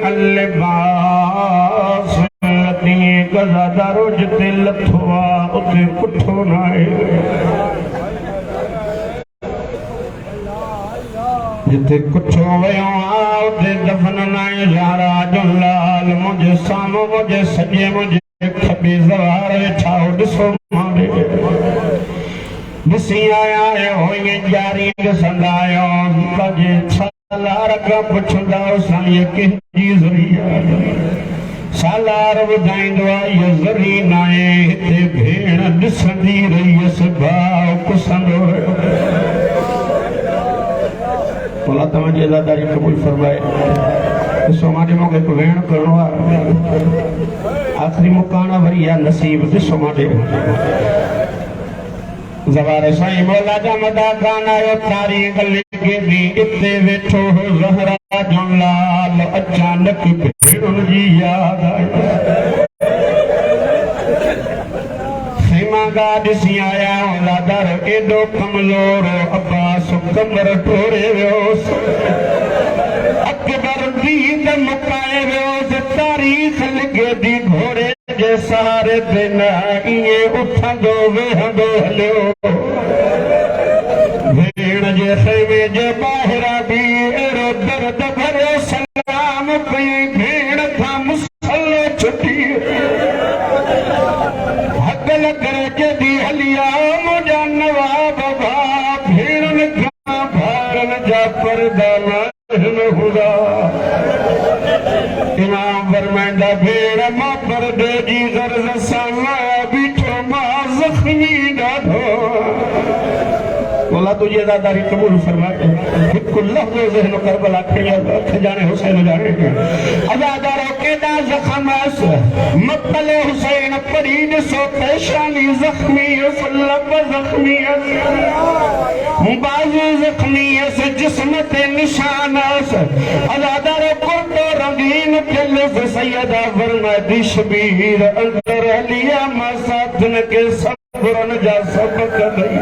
अल्लिबास लती गजा दरुज ते लथवा उते कुठो नाए जिते कुठो वयो उते दफन नाए यारा जो लाल मुझे सामो मुझे सजे मुझे खबे ज़वार वेठा ॾिसो मारे ॾिसी आया होइए जारी ॾिसंदा कजे सालार का पुछंदा साईं कंहिंजी ज़रिया सालार ॿुधाईंदो आहे इहो ज़री नाहे हिते भेण ॾिसंदी रहीअसि भाउ कुसंदो रहियो अल्लाह तव्हांजी अज़ादारी क़बूल फरमाए। ॾिसो मां मूंखे हिकु वेण करिणो आहे आख़िरी मुकाना वरी आहे नसीब ॾिसो मां ज़वार साईं मौला जा मदा कान आयो तारीख़ लिखे भी इते वेठो हो ज़हरा जो लाल अचानक भेणुनि जी याद आई सीमा गा ॾिसी आया औलादर एॾो कमज़ोर अब्बास कमर टोड़े वियोसि अकबर दीद मुकाए वियोसि तारीख़ लिखे दी घोड़े जे सहारे ते न इएं उथंदो वेहंदो हलियो भेण जे ख़ैमे जे ॿाहिरां बि अहिड़ो दर्द भरियो सलाम कई भेण खां मुसलो छुटी हकल करे जॾहिं हलिया मुंहिंजा नवाब भाउ भेणुनि खां भागनि जा पर्दा न हूंदा इमाम फरमाईंदा भेण मां पर्दे जी गर्ज़ सां बीठो मां ज़ख्मी ॾाढो मौला तुझी अज़ादारी क़बूल फरमाए। हिकु लफ़्ज़ ज़हन करबला खणी अख जाने हुसैन जाने अज़ादारो केॾा ज़ख़्म मक़तले हुसैन पढ़ी ॾिसो पेशानी ज़ख्मी लब ज़ख्मी बाज़ू ज़ख्मी जिस्म ते निशान अज़ादारो कुर्तो रंगीन दिल सैयदा फरमाए शबीर अंदर हलिया मां साथन के सब्रन जा सबक ॾई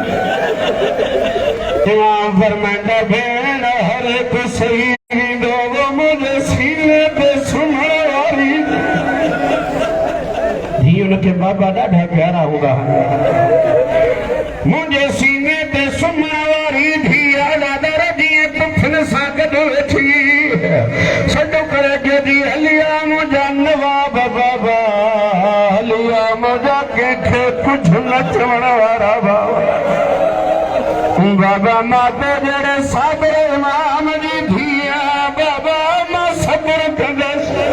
इमाम फरमाईंदा भेण हर हिकु सही ईंदो मुंहिंजे सीने ते सुम्हण वारी हीअ उनखे बाबा ॾाढा प्यारा हूंदा मुंहिंजे सीने ते सुम्हण वारी धीअ दादर जीअं पुठनि सां गॾु वेठी सॾो करे जॾहिं हलिया मुंहिंजा नवाब बाबा हलिया मुंहिंजा कंहिंखे कुझु न चवण वारा बाबा बाबा मां त जहिड़े साबिर इमाम जी धीअ बाबा मां सब्र कंदसि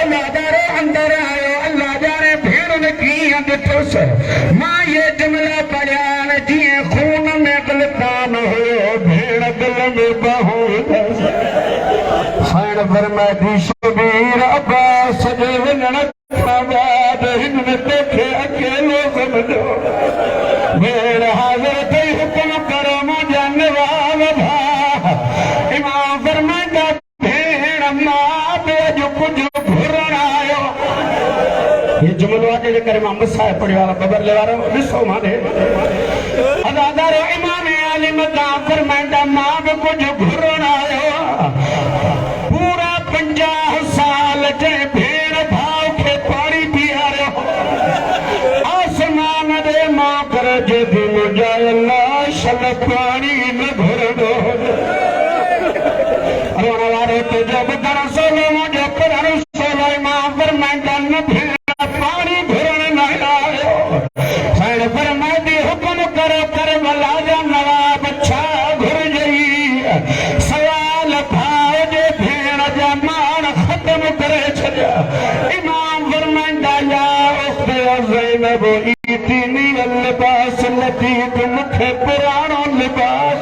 अल्लाह जाने अंदर आयो अल्लाह जाने भेणुनि कीअं ॾिठोसि मां इहे जुमिला पढ़िया जीअं खून में ग़लतान हुयो भेण दिल में बाहूं साईं फरमाए शबीर अब्बास जे वञण खां बाद हिननि तोखे अकेलो समझो भेण हाज़िर थी हुकुम करो मुंहिंजा नवाब भाउ इमाम फरमाईंदा भेण मां बि अॼु कुझु घुरण आयो ये जुमिलो आहे जे करे मां मुसाए पढ़ियो आहे ख़बर वारो ॾिसो माने अज़ादारो इमाम आलिम खां फरमाईंदा मां बि कुझु घुरण आयो पूरा 50 साल जे भेण भाउ खे पाणी पीआरियो आसमान ॾे मां कर जे दिल जाए लाशल पाणी न घुरंदो रोण वारे ते जब कर सोलो मुंहिंजो पढ़ण सोलो इमाम फरमाईंदा न भेण पाणी घुरण न आयो साईं फरमाईंदी हुकुम करो करबला जा नवाब छा घुरजई सवाल भाउ जे भेण जा मान ख़त्म करे छॾिया इमाम फरमाईंदा या उख़्ते ज़ैनब ईतीनी लिबास लती मूंखे पुराणो लिबास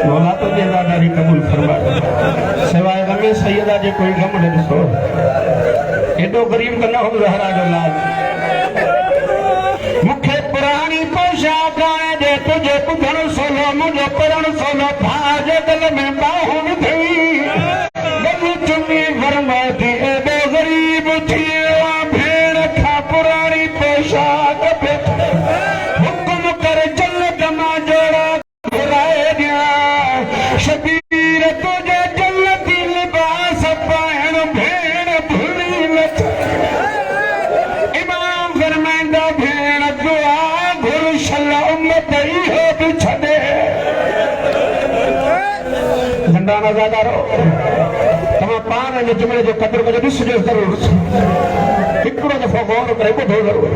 मौला तुझी अज़ादारी क़बूल फरमाए सवाइ गमे सैयदा जे कोई गम न ॾिसो एॾो ग़रीब त न हो ज़हरा जो लाल मूंखे पुराणी पोशाक आहे जे तुंहिंजो ॿुधण सोलो मुंहिंजो पढ़ण सोलो भाउ जे दिल में बाहूं थी गॾु चुनी फरमाए थी एॾो ग़रीब थी वियो आहे भेण खां पुराणी पोशाक हुकुम कर जल्द मां जोड़ा घुराए ॾियां शबीर तुझे जन्नती लिबास पायण भेण भुली लथ इमाम फरमाइंदा भेण दुआ घुर शल्ला उम्मत इहो बि छॾे झंडाना ज़्यादा रहो तव्हां पाण जे जुमिले जो क़दुरु कजो ॾिसजो ज़रूरु हिकिड़ो दफ़ो गौर करे ॿुधो ज़रूरु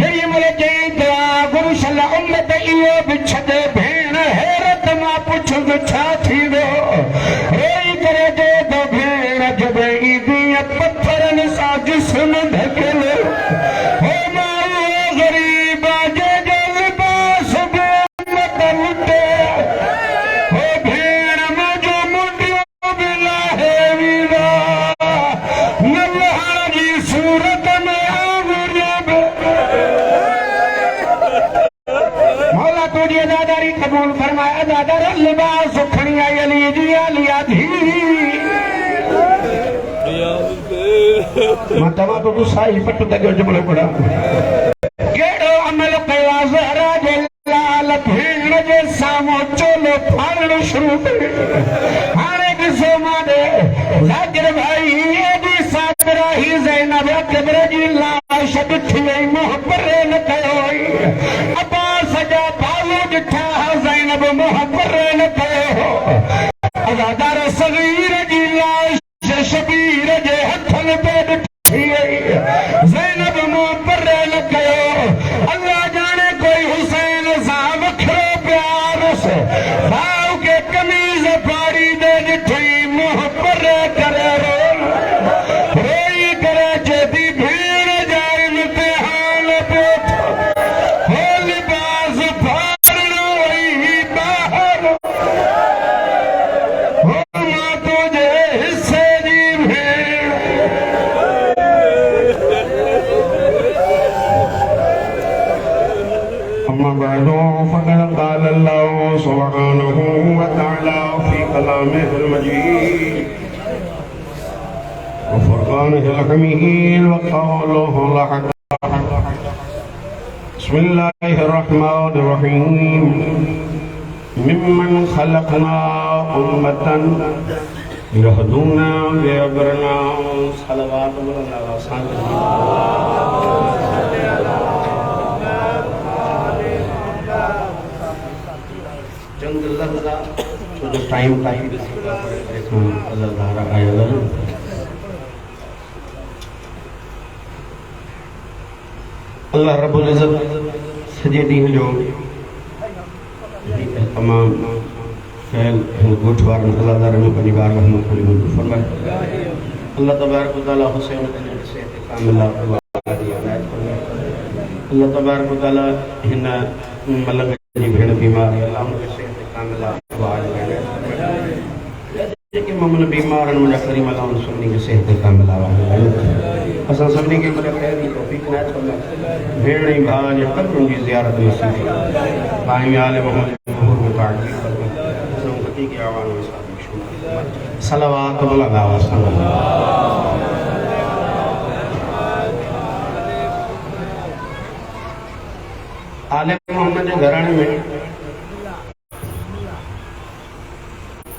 जेॾी महिल चई दुआ घुर शल्ला उम्मत इहो बि छॾे भेण हैरत मां पुछंदो छा थींदो रोई करे दे तो भेण जॾहिं ईंदी पत्थरनि सां जिस्म ढकियलु हो माण्हू ग़रीब जे लिबास बि उम्मत लुटे हो भेण मुंहिंजो मुंडियो बि लाहे वीरा नल्हाण जी सूरत में आङुरियूं बि मौला तुझी अदादारी कबूल फरमाए अदादार लिबास खणी आई अली जी आलिया थी मां तव्हां तो साई पट तॻियो जुमिलो पढ़ा कहिड़ो अमल कयो आहे ज़हरा जे लाल भेण जे साम्हूं चोलो फाड़णु शुरू करे हाणे ॾिसो मां ॾे ज़ाकिर भाई एॾी सादराही ज़ैनब अकबर जी लाश ॾिठी वई मुंहुं परे न कयो हुई अब्बास जा बालू ॾिठा ज़ैनब मुंहुं परे न कयो हो अज़ादार सग़ीर जी लाश शबीर जे हथनि ते ॾिठी वई ज़ैनब मुंहुं परे न कयो अल्लाह जाने कोई हुसैन सां वखरो प्यार भाउ खे कमीज़ फाड़ी दे ॾिठी मुंहुं परे करे रोई करे चेती भेण जा इम्तिहान पियो हो लिबास फाड़णो वई ॿाहिरि हो मां तुंहिंजे हिसे जी भेण अम्मा बाद फक़द क़ाल अल्लाहु सुब्हानहु व तआला फी कलामिहिल मजीद व फुरक़ानिहिल हमीद व क़ौलिहिल हक़ बिस्मिल्लाहिर रहमानिर रहीम मिम्मन खलक़ना उम्मतन यहदूना बिअमरिना सलवातु अला चंद लफ्ज़ा जो टाइम अल्लाह ताला आयल अल्लाह रब्बुल इज़्ज़त सॼे ॾींहं जो तमाम फैल ॻोठ वारनि अल्लाह ताला में पंहिंजी बारगाह में खोली मंज़ूर फरमाए अल्लाह तबारक व तआला हुसैन ते सेहत कामिला अल्लाह तबारक व तआला हिन मलंग जी भेण बीमार है अल्लाह उनके सेहत कामिला दुआ जेके मामूल बीमार आहिनि मुंहिंजा करीम अल्लाह उन सभिनी खे सेहत कामिला असां सभिनी खे मुंहिंजा ख़ैर जी तौफ़ीक़ न भेण ऐं भाउ जे क़ब्रुनि जी ज़ियारत नसीब भाई आले मोहम्मद में ताक़ीद असां हक़ीक़ी आवाज़ में सलावत अला आले मोहम्मद जे घराणे में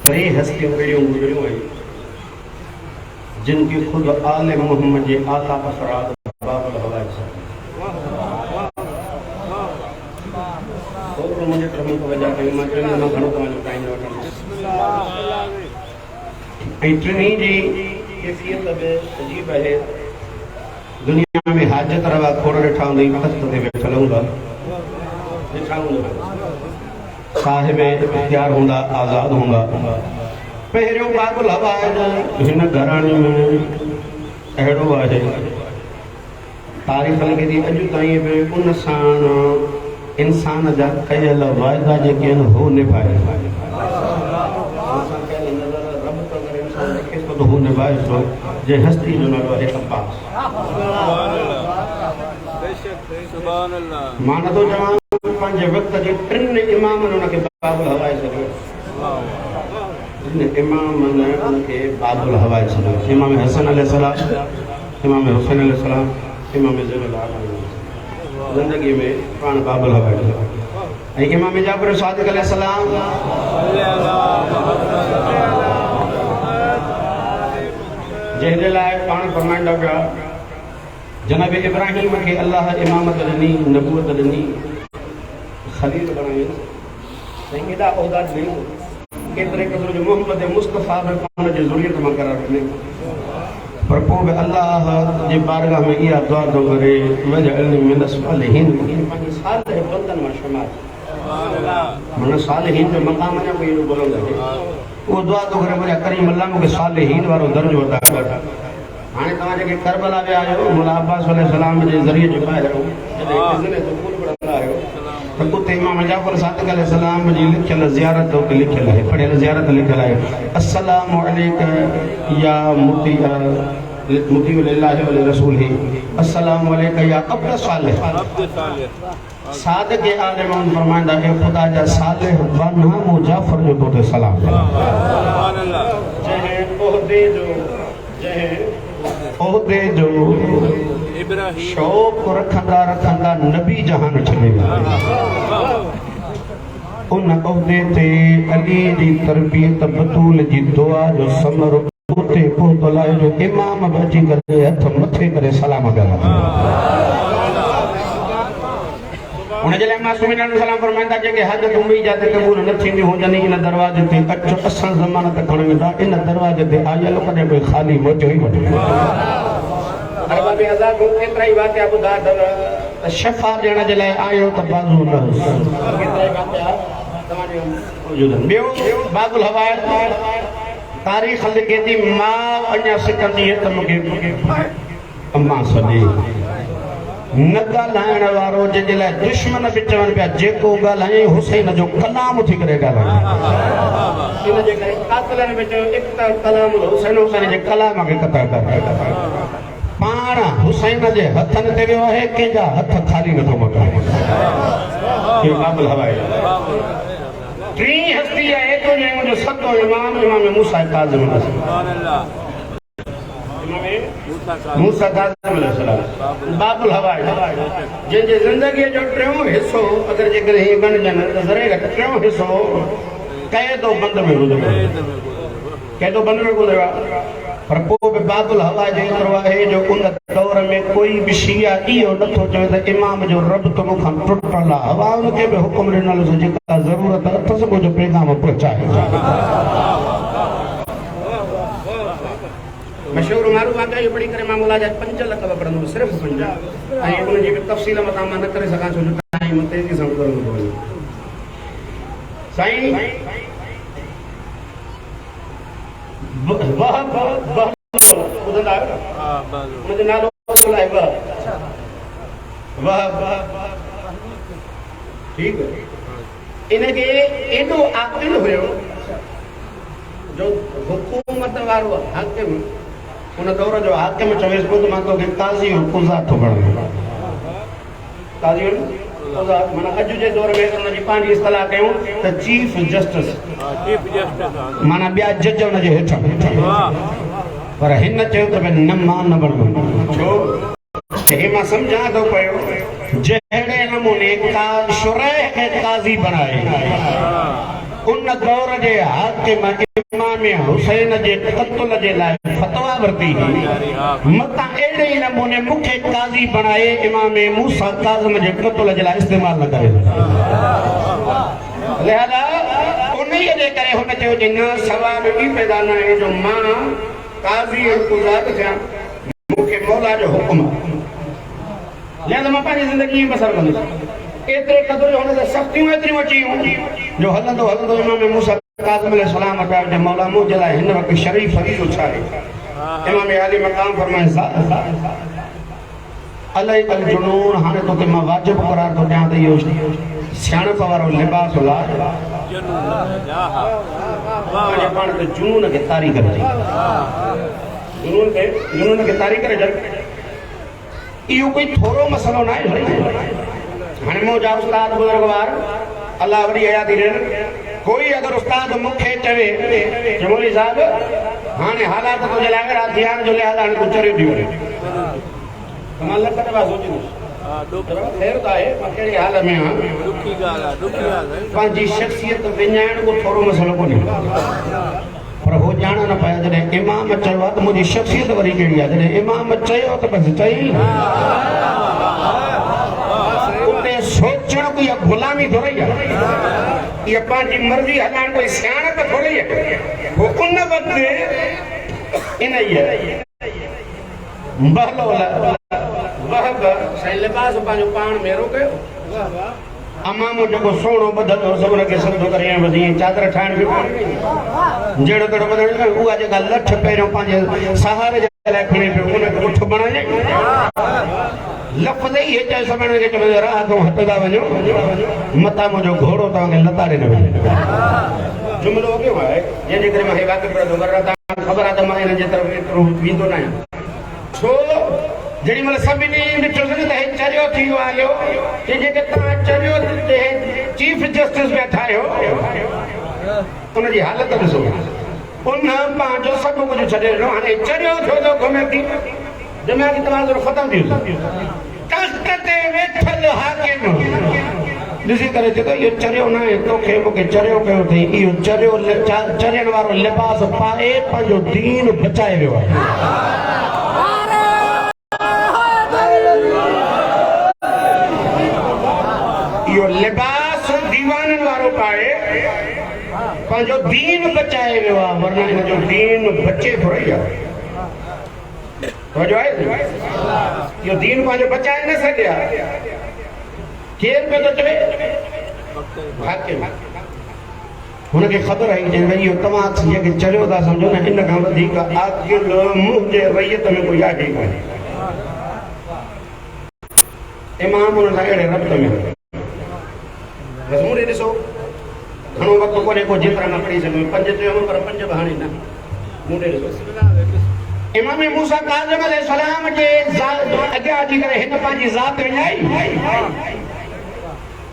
टे हस्तियों अहिड़ियूं गुज़रियूं आहिनि जिनके खुद आले मोहम्मद जे आला अफराद बाबुल हवाइज मुंहिंजे तरफ़ तवजा कयूं मां टिनि मां घणो तव्हांजो टाइम न वठंदुसि ऐं टिनी जी कैफ़ियत बि अजीब आहे दुनिया में हाजत रवा खोड़ ॾिठा हूंदा तख़्त ते वेठल हूंदा ॾिठा हूंदा साहिब इख्तियार हूंदा आज़ाद हूंदा पहिरियों बाबुल हवाइज हिन घराणे में अहिड़ो आहे तारीख़ लॻे थी अॼु ताईं बि उन सां इंसान जा कयल वाइदा जेके आहिनि हो निभाए हू निभाए थो जे हस्ती जो नालो आहे अब्बास मां नथो चवां पंहिंजे वक़्त जे टिनि इमामनि उनखे बाबुल हवाए छॾियो इमामनि उनखे बाबुल हवाए छॾियो इमाम हसन अलैहिस्सलाम इमाम हुसैन अलैहिस्सलाम इमाम ज़ैनुल आबिदीन ज़िंदगी में पाण बाबुल हवाए छॾियो ऐं इमाम जाफ़र सादिक़ अलैहिस्सलाम फरमाइंदा पिया जनाब इब्राहिम के अल्लाह इमामत ॾिनी नबूवत ॾिनी खलील बणाई साईं एॾा उहिदा ॾिनी केतिरे क़दुरु जो मोहम्मद मुस्तफ़ा में पाण जे ज़ुरियत मां करार ॾिनी पर पोइ बि अल्लाह जे बारगाह में इहा दुआ थो करे वजअलनी मिन सालिहीन पंहिंजे सालिह बंदनि मां शुमार माना सालिहीन जो मक़ाम अञा कोई एॾो बुलंद आहे उहो दुआ थो करे मुंहिंजा करीम अल्लाह मूंखे सालिहीन वारो दर्जो अता कर हाणे तव्हां जेके करबला विया आहियो मुला अब्बास अलैहिस्सलाम जे ज़रिए जे ॿाहिरि त उते इमाम जाफ़र सादिक़ अलैहिस्सलाम जी लिखियल ज़ियारत उते लिखियल आहे पढ़ियल ज़ियारत लिखियल आहे अस्सलामु अलैका या मुती लिल्लाहि व लिरसूलिही अस्सलामु अलैका या अब्द सालिह सादिक़ आलिम फरमाईंदा है खुदा जा सालिह बना मु जाफ़र जो तोते सलाम सुभान अल्लाह जंहिं ओहदे जो इब्राहिम शौक़ रखंदा रखंदा नबी जहान छॾे उन ओहदे ते अली जी तरबियत बतूल जी दुआ जो समर उते पहुतो लाइ जो इमाम बची करे हथ मथे करे सलाम कया उन जे लाइ मासूमिन अलैहिस्सलाम फरमाईंदा जेके हाजत उम्मीद जा कबूल न थींदी हुजनि इन दरवाजे ते अचो असां ज़मानत खणी वेंदा इन दरवाजे ते आयल कॾहिं कोई ख़ाली मोचो ई वठे अरबाबे अज़ा को केतिरा ई वाक़िया ॿुधा अथव त शफ़ा ॾियण जे लाइ आयो त बाज़ू न केतिरा ई वाक़िया तव्हांजो ॿियो बाबुल हवा तारीख़ लिखे थी मां अञा सिकंदी त मूंखे अम्मा सॾे न ॻाल्हाइण वारो जंहिंजे लाइ दुश्मन बि चवनि पिया जेको ॻाल्हाए हुसैन जो कलाम थी करे ॻाल्हाए इन जे करे कातिलनि में चयो इक़्ता कलाम हुसैन हुसैन जे कलाम खे क़तल कर पाण हुसैन जे हथनि ते वियो आहे कंहिंजा हथ ख़ाली नथो मोटाए बाबुल हवाई टी हस्ती आहे एतिरो जो मुंहिंजो सतो इमाम मूसा काज़िम मूसा काज़िम अलैहिस्सलाम बाबुल हवाई जंहिंजे ज़िंदगीअ जो टियों हिसो अगरि जेकॾहिं हीअ ॻणजनि त ज़रे घटि टियों हिसो क़ैदो बंद में गुज़रियो क़ैदो बंद में गुज़रियो आहे पर पोइ बि बाबुल हवा जो एतिरो आहे जो उन दौर में कोई बि शिया इहो नथो चवे त इमाम जो रब्त मूंखां टुटल आहे हवा उनखे बि हुकुम ॾिनल जेका ज़रूरत अथसि मुंहिंजो पैगाम पहुचाए मशहूर मारू वाक़िया इहो पढ़ी करे मां मौला जा 5 लख पढ़ंदो सिर्फ़ 5 ऐं उनजी बि तफ़सील मथां मां न करे सघां छो जो टाइम तेज़ी सां करणो पवंदो साईं ॿुधंदा आहियो उनजो नालो आहे ठीकु इनखे एॾो आक़िल हुयो जो हुकूमत वारो हाकिम उन दौर जो हाकिम चवेसि पियो त मां तोखे काज़ी और क़ुज़ात थो बणायां काज़ी और क़ुज़ात माना अॼु जे दौर में उनजी पंहिंजी इस्तलाह कयूं त चीफ जस्टिस माना ॿिया जज उनजे हेठां पर हिन चयो त भई न मां न बणंदुमि छो हे मां सम्झां थो पियो जहिड़े नमूने का शुरैह खे काज़ी बणाए उन दौर जे हाकिम इमाम हुसैन जे क़त्ल जे लाइ फतवा वरिती मतां अहिड़े ई नमूने मूंखे काज़ी बणाए इमाम मूसा काज़िम जे क़त्ल जे लाइ इस्तेमालु न करे लिहाज़ा उन्हीअ जे करे हुन चयो कि न सवाल ई पैदा न आहे जो मां काज़ी और क़ुज़ात थियां मूंखे मौला जो हुकुम लिहाज़ा मां पंहिंजी ज़िंदगी बसर कंदुसि एतिरे क़दुरु हुन ते सख़्तियूं एतिरियूं अची जो हलंदो हलंदो इमाम मूसा काज़िम अलैहिस्सलाम वटि जो मौला मुंहिंजे लाइ हिन वक़्तु शरीफ़ फरीज़ो छा आहे इमाम अली मक़ाम फरमाए अलई अल जुनून हाणे तोखे मां वाजिबु क़रार थो ॾियां त इहो सियाणप वारो लिबास लाइ पाण ते जुनून खे तारी करे जुनून खे तारी करे इहो कोई थोरो मसइलो न आहे हाणे मुंहिंजा उस्ताद बुज़ुर्गवार अल्लाह वॾी हयाती ॾियनि कोई अगरि उस्ताद मूंखे चवे मौलवी साहब हाणे हालात तुंहिंजे लाइ अगरि ध्यान जो लिहाज़ हाणे तूं चरियो थी वञे मां लख दफ़ा सोचींदुसि ख़ैर त आहे मां कहिड़े हाल में आहियां पंहिंजी शख़्सियत विञाइण को थोरो मसइलो कोन्हे पर हो जान न पाया जॾहिं इमाम चयो आहे त मुंहिंजी शख़्सियत वरी कहिड़ी आहे जॾहिं इमाम चयो त बसि चई उते सोचण कोई गुलामी थोड़ी है ये पंहिंजी मर्ज़ी हलाइण कोई सियाणत थोड़ी है वो उन वक़्त इन है बहलो वहब सही लिबास पंहिंजो पाण मेरो कयो अमामो जेको सोनो बदलो सभु खे सभु करे वधी चादर ठाहिण बि जहिड़ो कहिड़ो बदल उहा जेका लठ पहिरियों पंहिंजे सहारे जे लाइ खणी पियो उनखे उठ बणाए लफ़्ज़ ई चए सभिनी खे चवंदो राह खां हटंदा वञो मथां मुंहिंजो घोड़ो तव्हांखे लताड़े न वञे जुमिलो कयो आहे जंहिंजे करे मां हे वाक़िफ़ रहंदो पर ख़बर आहे त मां हिन जे तरफ़ एतिरो वेंदो न आहियां छो जेॾी महिल सभिनी ॾिठोसीं त हे चरियो थी वियो आहे कि जेके तव्हां चरियो चीफ जस्टिस में ठाहियो उनजी हालत ॾिसो उन पंहिंजो सभु कुझु छॾे ॾिनो हाणे चरियो थियो थो घुमे थी दिमाग़ी तवाज़ुन ख़तम थी वियो तख़्त ते वेठल हाकिम ॾिसी करे चए थो इहो चरियो न आहे तोखे मूंखे चरियो कयो अथई इहो चरियो चरियण वारो लिबास पाए पंहिंजो दीन बचाए वियो आहे इहो लिबास दीवाननि वारो पाए पंहिंजो दीन बचाए वियो आहे वरना हिन जो दीन बचे थोरी आहे इहो दीन पंहिंजो बचाए न सघिया केरु पियो थो चवे हाकिम हुनखे ख़बर आहे कि इहो तव्हां जेके चरियो था सम्झो न इन खां वधीक आकिल मुंहिंजे रैयत में कोई आहे कान्हे इमाम हुन सां अहिड़े रब्त में बसि मूं ॾिसो घणो वक़्तु कोन्हे को जेतिरा न पढ़ी सघूं 5 चयो पर 5 बि हाणे न मूं ॾिसो इमाम मूसा काज़िम अलैहिस्सलाम जे अॻियां अची करे हिन पंहिंजी ज़ात विञाई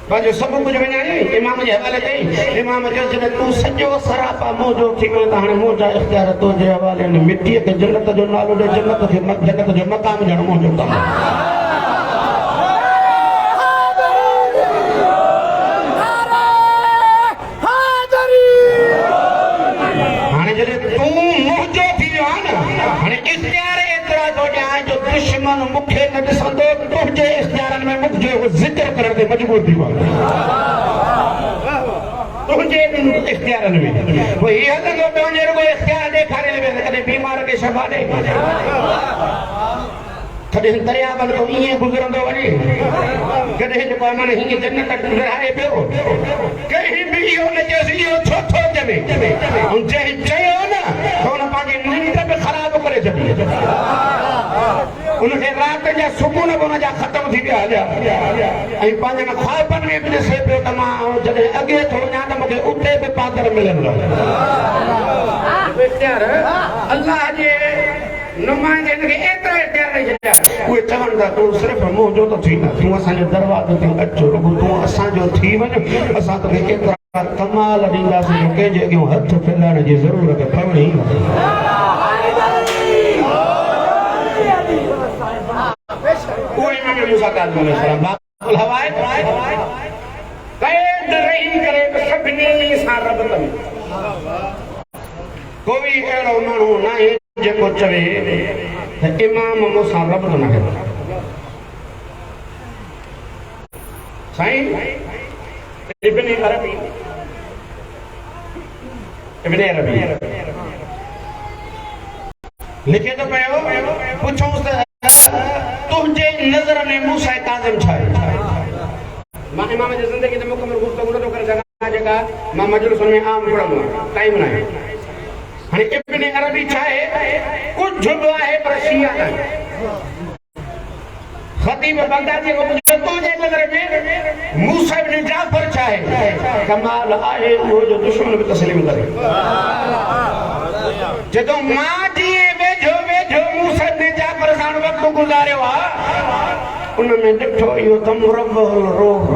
पंहिंजो सभु कुझु विञाई इमाम जे हवाले कई इमाम चयो जॾहिं तूं सॼो सरापा मोजो थी वियो त हाणे मुंहिंजा इख़्तियार तुंहिंजे हवाले आहिनि मिटीअ खे जन्नत जो नालो ॾे जन्नत जो मक़ाम ॾियणु मुंहिंजो कमु दुश्मन मूंखे न ॾिसंदो तुंहिंजे इख़्तियारनि में मुंहिंजो ज़िक्र करण ते मजबूर थी वियो तुंहिंजे इख़्तियारनि में पोइ हीअ हलंदो तुंहिंजे रुॻो इख़्तियार ॾेखारे वेंदो कॾहिं बीमार खे शफ़ा ॾे कॾहिं दरिया तो ईअं गुज़रंदो वञे कॾहिं जेको आहे हीअं जन्नत विरहाए पियो कंहिं बि इहो न चयोसि इहो छो थो चवे ऐं जंहिं चयो न त हुन पंहिंजी निंड बि ख़राबु करे छॾी उनखे राति जा सुकून बि उनजा ख़तम थी विया हलिया ऐं पंहिंजनि ख्वाबनि में बि ॾिसे पियो त मां जॾहिं अॻे थो वञा त मूंखे उते बि पादर मिलंदो अल्लाह जे नुमाइंदे हिनखे एतिरा इख़्तियार ॾेई छॾिया उहे चवनि था तूं सिर्फ़ु मुंहिंजो त थी न तूं असांजे दरवाज़े ते अचो रुॻो तूं असांजो थी वञ असां तोखे एतिरा कमाल ॾींदासीं जो कंहिंजे अॻियां हथ फैलाइण जी ज़रूरत पवणी कोई इमाम मूसा काज़िम अलैहिस्सलाम बाबुल हवाए क़ैद रही करे सभिनी सां रबत में कोई अहिड़ो माण्हू न आहे जेको चवे त इमाम मूंसां रबत न करे साईं इब्न अरबी लिखे तो पियो पुछूंसि त तुंहिंजे नज़र में मूसा काज़िम छा आहे मां इमाम जी ज़िंदगी ते मुकमल गुफ़्तगू नथो करे सघां जेका मां मजलिसुनि में आम पढ़ंदो आहियां टाइम न आहे हाणे इब्न अरबी छा आहे कुझु बि आहे पर शिया न आहे ख़तीब बगदादी को पुछो तुंहिंजे नज़र में मूसा इब्न जाफ़र छा आहे कमाल आहे उहो जो दुश्मन बि तस्लीम करे जॾहिं मां जीअं वेझो मूसा इब्न जाफ़र सां वक़्तु गुज़ारियो आहे उन में ॾिठो इहो तमरबल रूह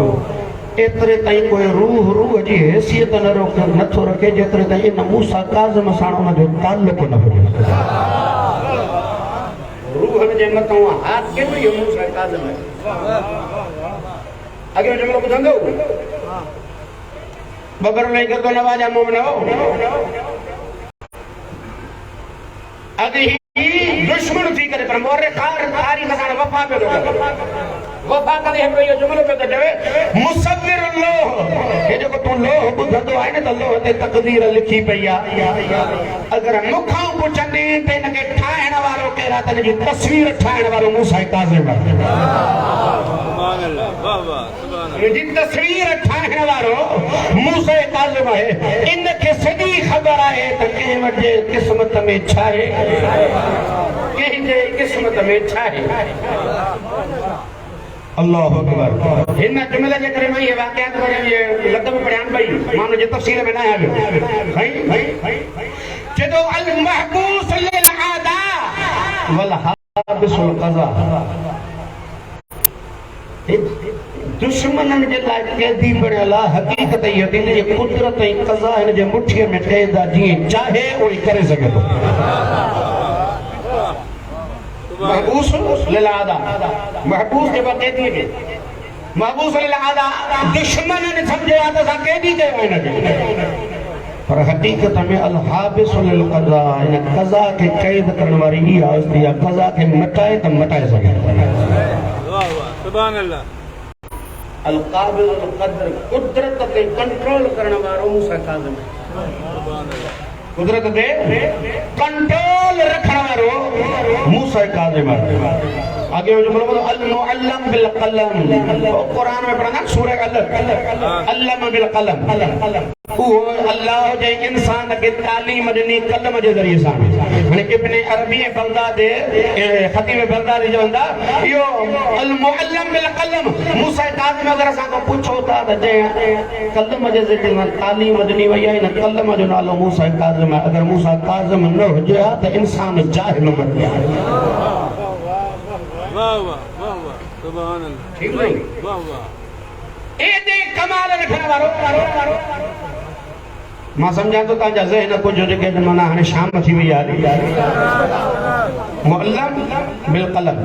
एतिरे ताईं कोई रूह जी हैसियत नथो रखे जेतिरे ताईं इन मूसा काज़िम सां उनजो ताल्लुक़ न हुजे रूह जे मथां हाथ के इहो मूसा काज़िम आहे अॻे जुमिलो ॿुधंदो बगर नहीं करतो नवाजा मोमिन हो अगे ही दुश्मन थी करे पर मोरे कारी नसान वफा पे वफा करे है यो जुमलो पे देवे मुसव्विर लोह ये जो तू लोह बुधंदो है न त लोह ते तकदीर लिखी पई आ अगर मुखा पुछंदी ते इनके ठाहिण वारो केरा त जी तस्वीर ठाहिण वारो मूसा काज़िम सुभान अल्लाह वाह वाह सुभान अल्लाह जी तस्वीर ठाहिण वारो मूसा काज़िम है इनके सदी खबर है त के वजे किस्मत में छा है के जे किस्मत में छा है अल्लाह अकबर इन जुमले जे करे मैं ये वाकयात करे ये लदब बयान भाई मानो जे तफसील में ना आवे भाई जदो अल महबूस लिल आदा वल हाबिसुल क़ज़ा दुश्मनन जे लाइ कैदी बणियला हकीकत ये दिन जे कुदरत ऐं क़ज़ा इन जे मुठीअ में कैदा जी चाहे ओई करे सके तो महबूस लिल आदा महबूस के कैदी के महबूस लिल आदा दुश्मन ने समझे आदा सा कैदी के इनके पर हकीकत में अल हाबिस लिल क़ज़ा इन क़ज़ा के कैद करने वाली ही हस्ती है क़ज़ा के मिटाए तो मिटाए सके वाह वाह सुभान अल्लाह अल काबिल अल क़द्र कुदरत के कंट्रोल करने वालो मूसा काज़िम सुभान अल्लाह कुदरत दे कंट्रोल रखने वालो मूसा काज़िम आगे जो बोलो अल मुअल्लम बिल कलम कुरान में पढ़ना सूरह अल्लम बिल कलम वो अल्लाह जे इंसान के तालीम दी कलम जे जरिए सां माने इब्ने अरबी बगदाद खतीब बगदाद जो हंदा यो अल मुअल्लम बिल कलम मूसा काज़िम अगर सा को पूछो था जे कलम जे जरिए तालीम दी वई है न कलम जो नालो मूसा काज़िम अगर मूसा काज़िम न हो जा तो इंसान जाहिल बन गया वाह वाह वाह वाह सुभान अल्लाह ठीक नहीं वाह वाह ए दे कमाल रखने वालो मां समझा तो ताजा ज़हन को जो के माना हने शाम थी वई यार मुअल्लम बिल कलम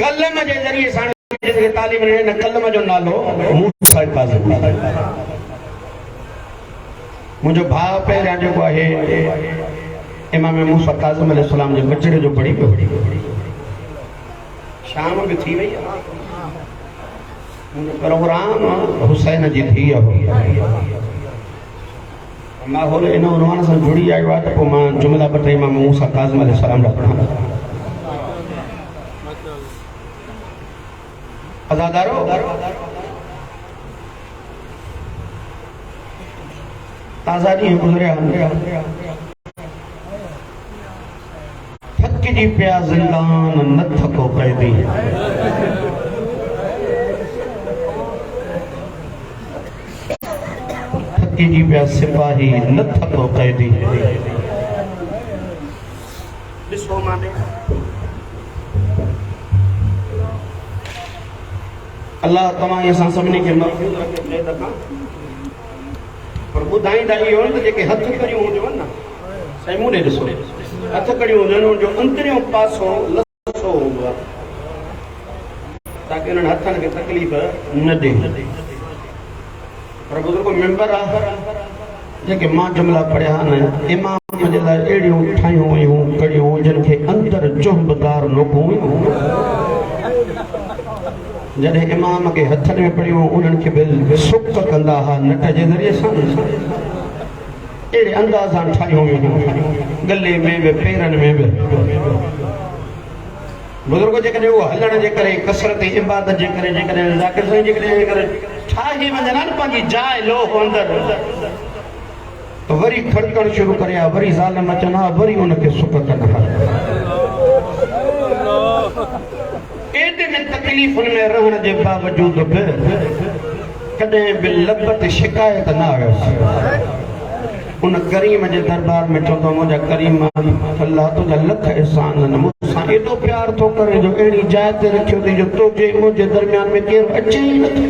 कलम जे जरिए साण जे तालीम ने कलम जो नालो मूसा काज़िम मुझो भाव पहिरियां जेको आहे इमाम मूसा काज़िम अलैहिस्सलाम जे बचड़े जो पढ़ी पियो शाम भी थी वही प्रोग्राम हुसैन जी थी हो माहौल इन उन्वान से जुड़ी आयो आहे त पोइ मां जुमला ॿ टे इमाम मूसा काज़िम अलैहिस्सलाम जा पढ़ां अज़ादारो ताज़ा ॾींहं गुज़रिया थकिजी पिया ज़िंदान न थको कैदी थकिजी पिया सिपाही न थको कैदी ॾिसो माने अल्लाह तव्हां असां सभिनी खे महफ़ूज़ रखे क़ैद खां पर ॿुधाईंदा इहो त जेके हथ करियूं हुजनि न साईं मूं ॾे ॾिसो हथ कड़ियूं हुजनि उनजो अंतरियों पासो लसो हूंदो आहे ताकि उन्हनि हथनि खे तकलीफ़ न ॾे पर बुज़ुर्ग मेंबर आहे जेके मां जुमला पढ़िया आहिनि इमाम जे लाइ अहिड़ियूं ठाहियूं हुयूं कड़ियूं जिन खे अंदरि जुंबदार नोकूं जॾहिं इमाम खे हथनि में पढ़ियूं उन्हनि खे बि सुक कंदा हुआ नट जे ज़रिए सां अहिड़े अंदाज़ सां ठाहियूं हुयूं गले में बि पेरनि में बि बुज़ुर्ग जेकॾहिं उहो हलण जे करे कसरत इबादत जे करे जेकॾहिं ज़ाकिर साईं जे करे ठाही वञनि न पंहिंजी जाइ लोह अंदरि त वरी खड़कण शुरू करे हा वरी ज़ालिम अचनि हा वरी उनखे सुक कनि हा एॾनि तकलीफ़ुनि में रहण जे बावजूद बि कॾहिं बि लब ते शिकायत न आयसि उन करीम जे दरबार में चवंदो मुंहिंजा करीम अल्लाह तुंहिंजा लख एहसान आहिनि मूंसां एॾो प्यार थो करे जो अहिड़ी जाइ ते रखियो अथई जो तोखे मुंहिंजे दरमियान में केरु अचे ई नथो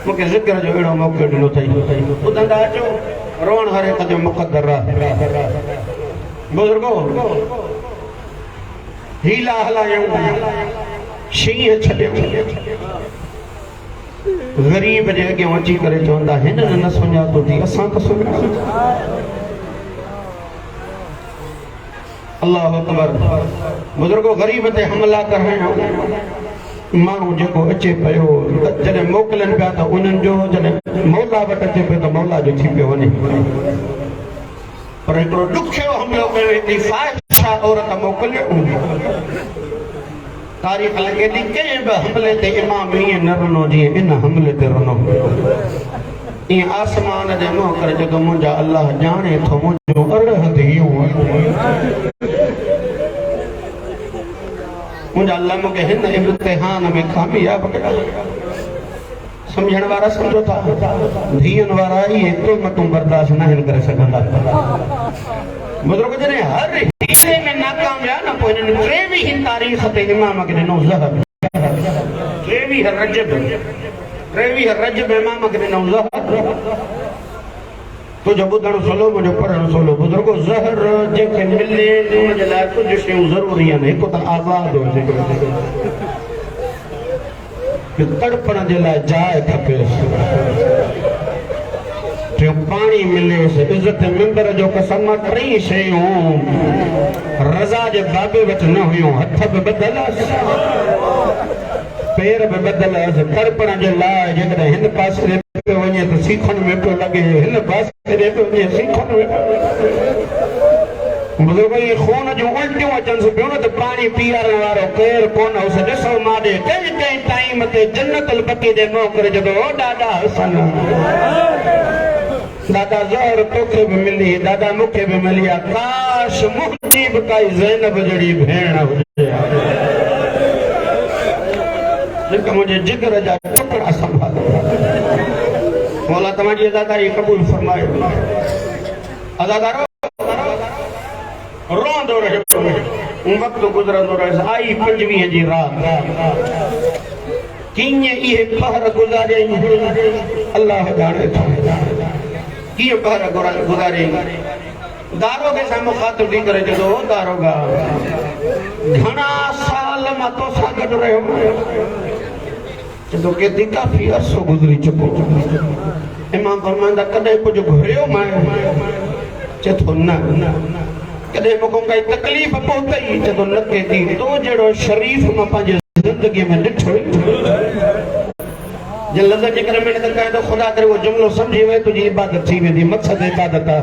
मूंखे ज़िक्र जो अहिड़ो मौक़ो ॾिनो अथई ॿुधंदा अचो रोअण हर हिक जो मुक़दर आहे बुज़ुर्गो हीला हलायूं शींहं छॾियो गरीब जे अॻियां अची करे चवंदा हिन न सुञातो थी असां त सुञातो अल्लाह अकबर। बुजुर्गो गरीब ते हमला कर रहे हैं मानू जो अचे पे जैसे मोकलन पाया तो उन्हनि जो जैसे मौला वट अचे पे तो मौला जो थी पे वने पर हिकिड़ो ॾुखियो हमलो कयो हिकिड़ी फाहिशा औरत मोकिलियो तारीख़ लॻे थी कंहिं बि हमले ते इमाम ईअं न रुनो जीअं इन हमले ते रुनो ईअं आसमान जे मुंहुं करे जेको मुंहिंजा अल्लाह ॼाणे थो मुंहिंजो अरह धीअ मुंहिंजा अल्लाह मूंखे हिन इम्तिहान में कामयाब कया समझण वारा समझो था धीअनि वारा इहे तुलमतूं बर्दाश्त न करे सघंदा बुजुर्ग जॾहिं हर हीरे में नाकाम विया न पोइ हिननि टेवीह तारीख़ ते इमाम खे ॾिनो ज़हर टेवीह रजब इमाम खे ॾिनो ज़हर तुझो ॿुधणु सोलो मुंहिंजो पढ़णु सोलो बुजुर्गो ज़हर जंहिंखे मिले हुन जे लाइ कुझु शयूं ज़रूरी आहिनि हिकु त आज़ाद हुजे तड़पण जे लाइ जाइ खपेसि टियों पाणी मिलेसि इज़त मिंबर जो कसम टी शयूं रज़ा जे बाबे वटि न हुयूं हथ बि बदलसि पैर बि बदलसि तड़पण जे लाइ जेकॾहिं हिन पासे पियो वञे त सीखण में पियो लॻे हिन पासे पियो वञे सीखण में बुजुर्ग ये खून जो उल्टियों अचनि पियो न त पाणी पीआरण वारो केरु कोन उस ॾिसो माॾे कंहिं कंहिं टाइम ते जन्नतुल बक़ी जे मुंहुं करे जेको ओ ॾाॾा हसन दादा ज़हर तोखे बि मिली दादा मूंखे बि मिली आहे काश मुंहिंजी बि काई ज़ैनब जहिड़ी भेण हुजे जेका मुंहिंजे जिगर जा टुकड़ा संभाले मौला तव्हांजी अदाकारी क़बूल फरमाए अदाकारो रोंदो रहियो वक़्त गुज़रंदो रहियो आई 25 जी रात कीअं इहे पहर गुज़ारियईं अल्लाह ॼाणे थो कीअं पहर गुज़ारियईं दारोगे सां मुखातिब थी करे चयो दारोगा घणा साल मां तोसां गॾु रहियो चयो केतिरी काफ़ी अरसो गुज़री चुको इमाम फरमाईंदा कॾहिं कुझु घुरियो मां चए थो न कॾहिं मूंखे काई तकलीफ़ पहुतई चए थो न केती तो जहिड़ो शरीफ़ मां पंहिंजे ज़िंदगी में ॾिठो जे लज़त जे करे महिनत करे तो ख़ुदा करे वो जुमिलो सम्झी वए तुंहिंजी इबादत थी वेंदी मक़सद इबादत आहे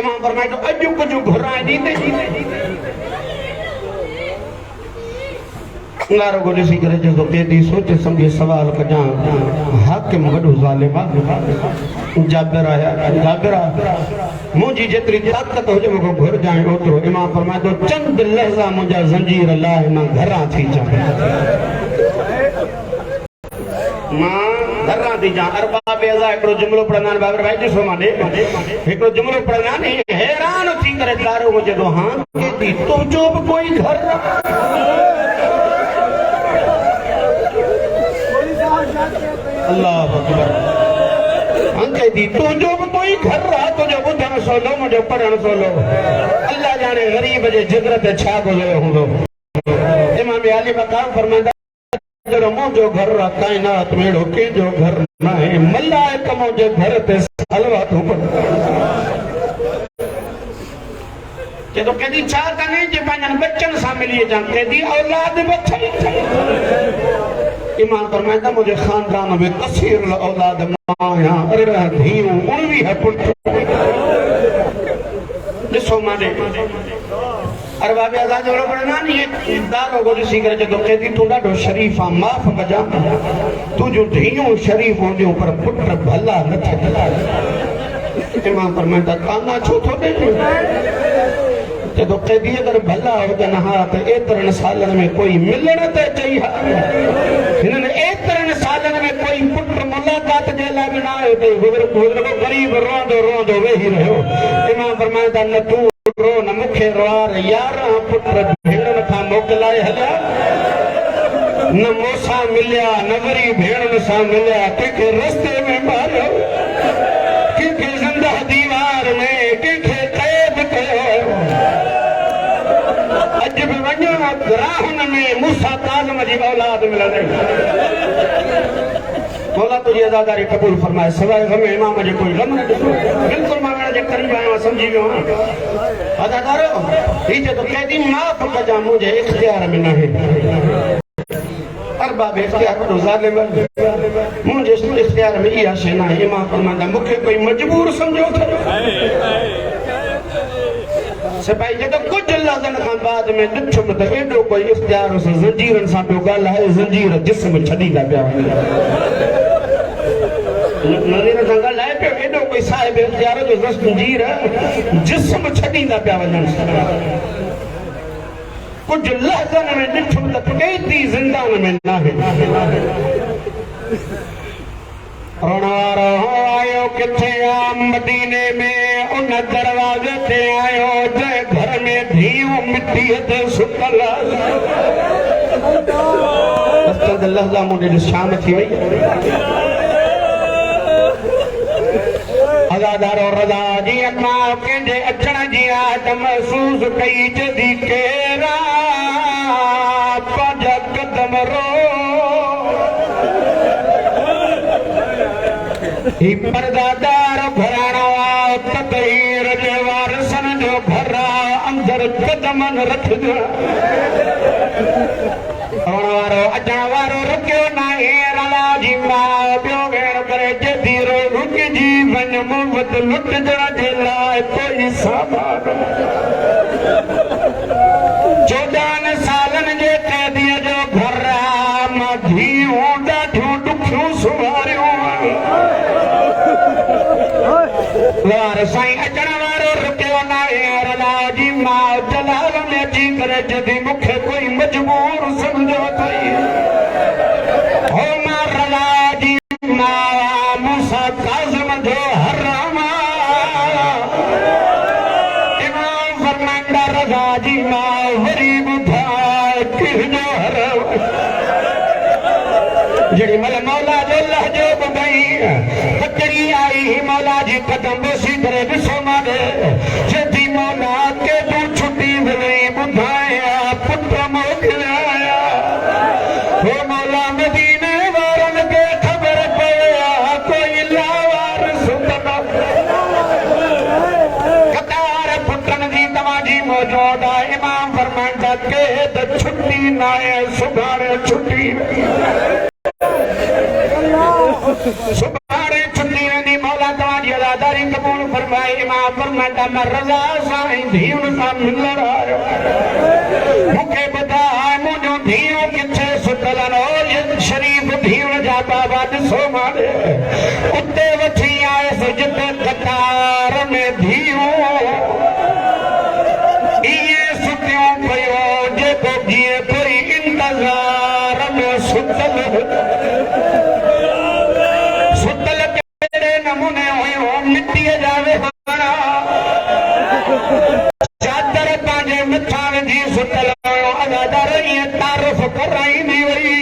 इमाम फरमाए थो अॼु कुझु घुराए ॾींदे गारो को ॾिसी करे चए थो केॾी सोचे सम्झे सवाल कजां हाकिम वॾो ज़ालिम आहे जाबिर आया जाबिर मुंहिंजी जेतिरी ताक़त हुजे मूंखे घुरजांइ ओतिरो इमाम फरमाए थो चंद लहज़ा मुंहिंजा ज़ंजीर लाइ मां घरां थी अचां मां घरां थी अचां अरबाब अज़ा हिकिड़ो जुमिलो पढ़ंदा आहिनि बाबर भाई ॾिसो मां ॾे हिकिड़ो जुमिलो पढ़ंदा आहिनि हैरान थी करे तारो हुजे थो हा केॾी तुंहिंजो बि कोई घर अल्लाह अकबर अंके दी तुझो भी कोई घर रहा तुझो बुधण सोलो मुझे पढ़ण सोलो अल्लाह जाने गरीब जे जिगर ते छा गुज़रियो हूंदो इमाम अली मकाम फरमाईंदा जरो मुंहिंजो घर रहा काइनात में अहिड़ो कंहिंजो घर न आहे मलाइक मुंहिंजे घर ते सलवातूं चए थो केॾी छा कने जे पंहिंजनि बच्चनि सां मिली अचां केॾी औलाद बि अथई इमाम फरमाईंदा मुझे खानदान में कसीर औलाद माया अरह धीअरूं 19 पुट ॾिसो माने अरबाब अज़ा जो पढ़ना नी दारो को ॾिसी करे चए थो केॾी तूं ॾाढो शरीफ़ आहे माफ़ कजां तुंहिंजूं धीअरूं शरीफ़ हूंदियूं पर पुट भला न थियनि इमाम फरमाईंदा ताना छो थो ॾे चए थो केॾी अगरि भला हुजनि हा त एतिरनि सालनि में कोई मिलण त चई हा हिननि एतिरनि सालनि में कोई पुट मुलाक़ात जे लाइ बि न आयो अथई बुज़ुर्ग ग़रीब रोंदो रोंदो वेही रहियो इमाम फरमाईंदा न तूं रो न मूंखे रोआर 11 पुट भेणनि खां मोकिलाए हलिया न मूंसां मिलिया न वरी भेणनि सां मिलिया कंहिंखे रस्ते में मारियो कंहिंखे ज़िंदा दीवार में कंहिंखे क़ैद कयो अॼु बि वञो राहुनि में मूसा काज़िम जी औलाद मिलंदी मौला तुझी अदादारी कबूल फरमाए सवाए गम इमाम जे कोई गम न ॾिसो बिल्कुल मां मेरा जे करीब आयो समझी वियो अदादारो ही जे तो कैदी माफ कजा मुझे इख्तियार में न है अरबाब इख्तियार को ज़ालिम मुझे इख्तियार में इहा शइ न आहे इमाम फरमांदा मूंखे कोई मजबूर समझो था सिपाही जब कुछ लहज़न खां बाद में ॾिठुमि त एॾो कोई इख्तियार सां ज़ंजीरनि सां पियो ॻाल्हाए ज़ंजीर जिस्म छॾींदा पिया नज़ीर सां ॻाल्हाए पियो एॾो कोई साहिब इख्तियार जो ज़ंजीर जिस्म छॾींदा पिया वञनि कुछ लहज़न में ॾिठुमि त कैदी ज़िंदान में न आहे आयो किथे मदीने में उन दरवाजे ते आयो जंहिं घर में धीउ मिटीअ ते सुतल लहज़ा मुंहिंजी शाम थी वई अदादारो रज़ा जी मां कंहिंजे अचण जी आहट महसूस कई जदी केरा पंहिंजा कदम रो ही पर्दादार घराणो तकहीर जे वारसन जो घर अंदर कदमन रखजो वारो अचण वारो रुकियो नाहे रला जी मां ॿियो भेण करे जदी रो रुकिजी वञ मूं वटि लुटजण जे लाइ कोई सामान 14 सालनि जे कैदीअ जो घर मां धीअ ॾाढियूं ॾुखियूं सुवारियूं वार साईं अचण वारो रुकियो नाहे रला जी मां जलाल में अची करे जदी मूंखे कोई मजबूर समझो अथई हो मां रला जी मां मूंसां काज़िम जो हराम इमाम फरमाईंदा रज़ा जी मां वरी ॿुधाए किंहिंजो हराम जड़ी मल मौला जो लहजो ॿुधाई कचरी आई मौला जी कदम बसी करे ॾिसो मारे जदी मौला के तू छुट्टी मिली ॿुधाया पुट मोकिलिया हो मौला मदीने वारनि खे ख़बर पए कोई लावार सुंदर कतार पुटनि जी तव्हांजी मौजूद आहे इमाम फरमाईंदा के त छुट्टी न आहे सुभाणे छुट्टी सुभाणे छुट्टी वेंदी मौला तव्हांजी अदादारी क़बूल फरमाए इमाम फरमाईंदा मां रज़ा सां धीउनि सां मिलण आयो मूंखे ॿुधाए मुंहिंजो धीउ किथे सुतल आहिनि शरीफ़ धीउनि जा बाबा ॾिसो मारे उते वठी आयसि जिते कतार में धीउ इहे सुतियूं पियो जेको जीअं कोई इंतज़ार में सुतल नमूने हुयो मिट्टीअ जा वेहाणा चादर पंहिंजे मथां विझी सुतल हुयो अदादार ईअं तारीफ़ कराईंदी वई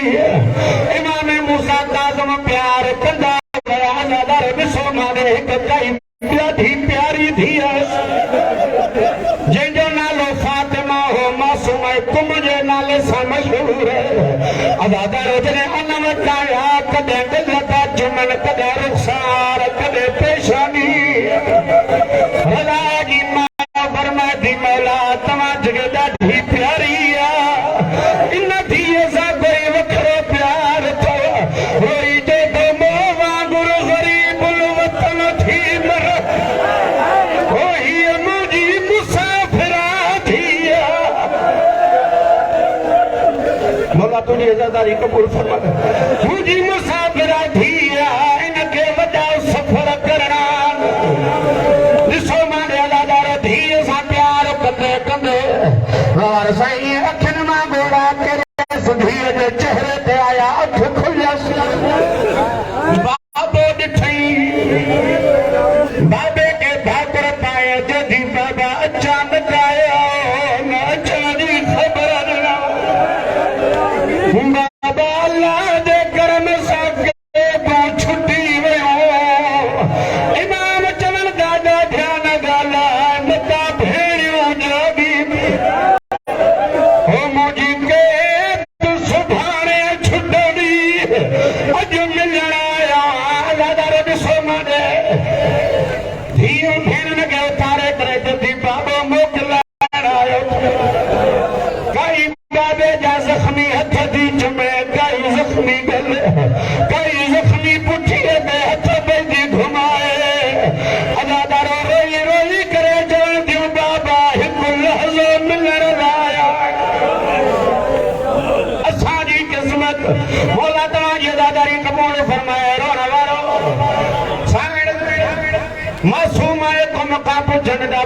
इमाम मूसा काज़िम प्यार कंदा विया अदादार ॾिसो मारे हिकु काई ॾाढी प्यारी धीअ जंहिंजो नालो फातिमा हो मासूम कुम जे नाले सां मशहूर अदादार जॾहिं अन वटि आया कॾहिं दिलि था चुमनि कॾहिं रुख़सार कॾहिं पेशानी रज़ा जी मां फरमाईंदी मौला तव्हां जॻह ॾाढी प्यारी आहे इन धीअ सां कोई वखरो प्यार अथव वरी जेको मोह वांगुरु ग़रीबुल वतन थी मर हो हीअ मुंहिंजी मुसाफ़िरा थी मौला तुंहिंजी अज़ादारी क़बूल फरमा मुंहिंजी मुसाफ़िरा थी इनखे वॾा सफ़र करणा ॾिसो मारे अदादार धीअ सां प्यार कंदे कंदे वार साईं अखियुनि मां ॻोड़ा करे धीअ जे चेहरे ते आया अख खुलियसि बाबो ॾिठई बाबे खे भाकुर पाए जॾहिं बाबा अचानक आया न अचण जी ख़बर न बाबा अल्लाह जे करम सां छुट्टी वियो इमाम चवण ॾाढा ध्यान ॻाल्हाए मता भेड़ियूं जागी मासूम आहे कम का पुछण दा